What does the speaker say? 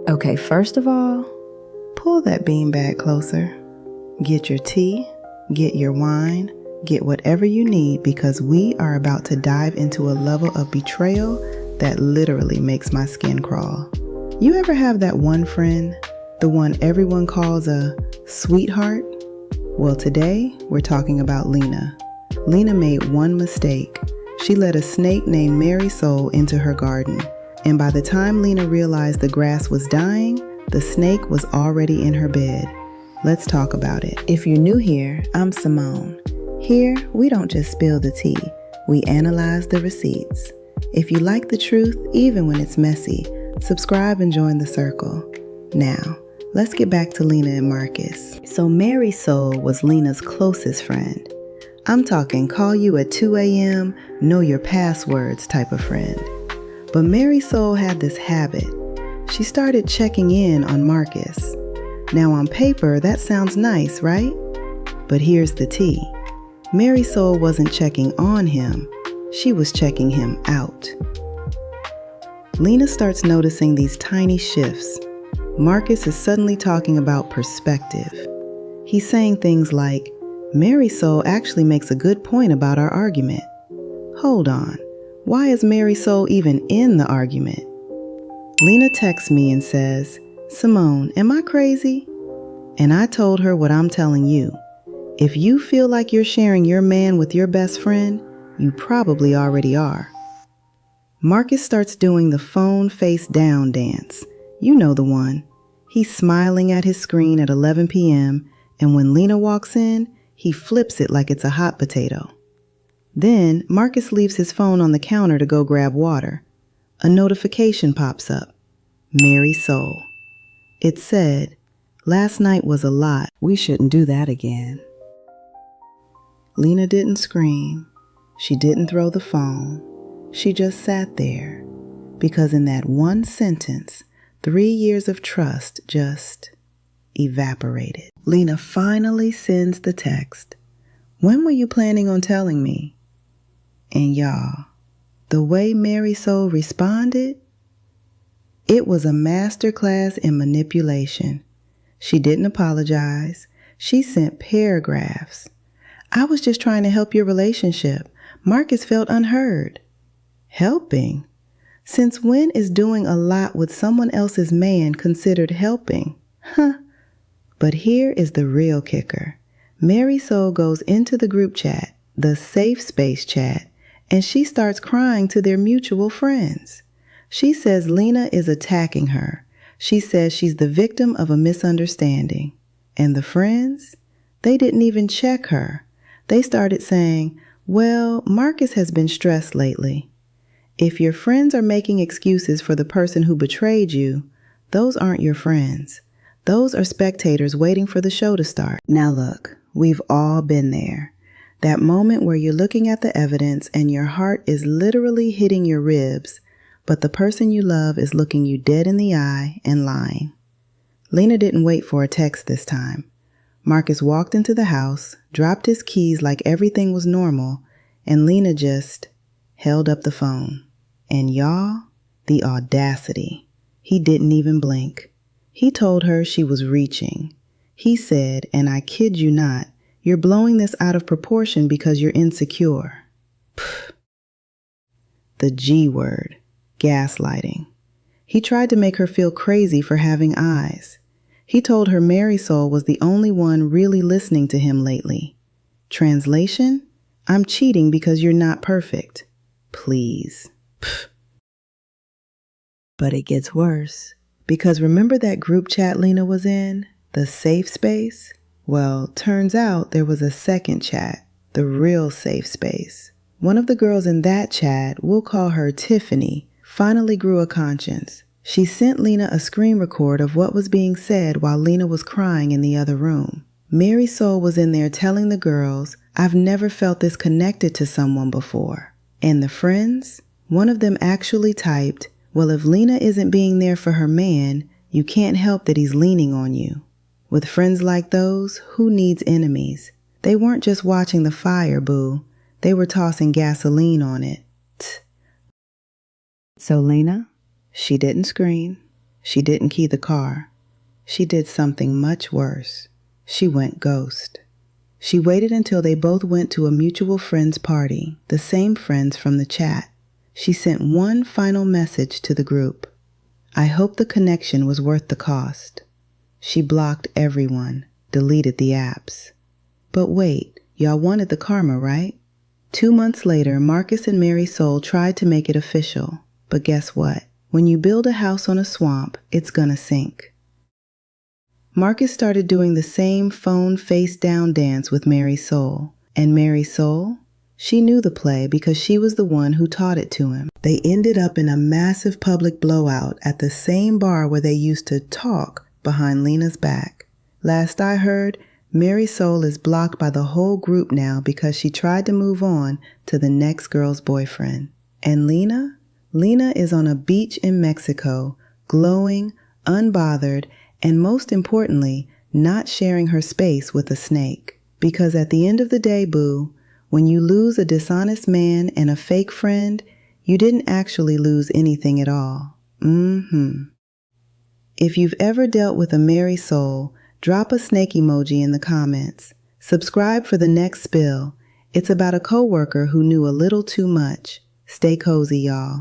Okay, first of all, pull that beanbag closer. Get your tea, get your wine, get whatever you need, because we are about to dive into a level of betrayal that literally makes my skin crawl. You ever have that one friend, the one everyone calls a sweetheart? Well, today we're talking about Lena. Lena made one mistake. She let a snake named Marisol into her garden. And by the time Lena realized the grass was dying, the snake was already in her bed. Let's talk about it. If you're new here, I'm Simone. Here, we don't just spill the tea, we analyze the receipts. If you like the truth, even when it's messy, subscribe and join the circle. Now, let's get back to Lena and Marcus. So Marisol was Lena's closest friend. I'm talking call you at 2 a.m., know your passwords type of friend. But Marisol had this habit. She started checking in on Marcus. Now on paper, that sounds nice, right? But here's the tea. Marisol wasn't checking on him. She was checking him out. Lena starts noticing these tiny shifts. Marcus is suddenly talking about perspective. He's saying things like, Marisol actually makes a good point about our argument. Hold on. Why is Marisol even in the argument? Lena texts me and says, Simone, am I crazy? And I told her what I'm telling you. If you feel like you're sharing your man with your best friend, you probably already are. Marcus starts doing the phone face down dance. You know the one. He's smiling at his screen at 11 p.m. and when Lena walks in, he flips it like it's a hot potato. Then, Marcus leaves his phone on the counter to go grab water. A notification pops up. Marisol. It said, last night was a lot. We shouldn't do that again. Lena didn't scream. She didn't throw the phone. She just sat there. Because in that one sentence, 3 years of trust just evaporated. Lena finally sends the text. When were you planning on telling me? And y'all, the way Marisol responded, it was a masterclass in manipulation. She didn't apologize. She sent paragraphs. I was just trying to help your relationship. Marcus felt unheard. Helping? Since when is doing a lot with someone else's man considered helping? But here is the real kicker. Marisol goes into the group chat, the safe space chat, and she starts crying to their mutual friends. She says Lena is attacking her. She says she's the victim of a misunderstanding. And the friends? They didn't even check her. They started saying, well, Marcus has been stressed lately. If your friends are making excuses for the person who betrayed you, those aren't your friends. Those are spectators waiting for the show to start. Now look, we've all been there. That moment where you're looking at the evidence and your heart is literally hitting your ribs, but the person you love is looking you dead in the eye and lying. Lena didn't wait for a text this time. Marcus walked into the house, dropped his keys like everything was normal, and Lena just held up the phone. And y'all, the audacity. He didn't even blink. He told her she was reaching. He said, and I kid you not, you're blowing this out of proportion because you're insecure. Pfft. The G word, gaslighting. He tried to make her feel crazy for having eyes. He told her Marisol was the only one really listening to him lately. Translation? I'm cheating because you're not perfect. Please. Pfft. But it gets worse. Because remember that group chat Lena was in? The safe space? Well, turns out there was a second chat, the real safe space. One of the girls in that chat, we'll call her Tiffany, finally grew a conscience. She sent Lena a screen record of what was being said while Lena was crying in the other room. Marisol was in there telling the girls, I've never felt this connected to someone before. And the friends? One of them actually typed, well, if Lena isn't being there for her man, you can't help that he's leaning on you. With friends like those, who needs enemies? They weren't just watching the fire, boo. They were tossing gasoline on it. So Lena, she didn't scream. She didn't key the car. She did something much worse. She went ghost. She waited until they both went to a mutual friend's party, the same friends from the chat. She sent one final message to the group. I hope the connection was worth the cost. She blocked everyone, deleted the apps. But wait, y'all wanted the karma, right? 2 months later, Marcus and Mary Soul tried to make it official. But guess what? When you build a house on a swamp, it's gonna sink. Marcus started doing the same phone face-down dance with Mary Soul. And Mary Soul? She knew the play because she was the one who taught it to him. They ended up in a massive public blowout at the same bar where they used to talk behind Lena's back. Last I heard, Mary Soul is blocked by the whole group now because she tried to move on to the next girl's boyfriend. And Lena? Lena is on a beach in Mexico, glowing, unbothered, and most importantly, not sharing her space with a snake. Because at the end of the day, boo, when you lose a dishonest man and a fake friend, you didn't actually lose anything at all. If you've ever dealt with a Mary Soul, drop a snake emoji in the comments. Subscribe for the next spill. It's about a coworker who knew a little too much. Stay cozy, y'all.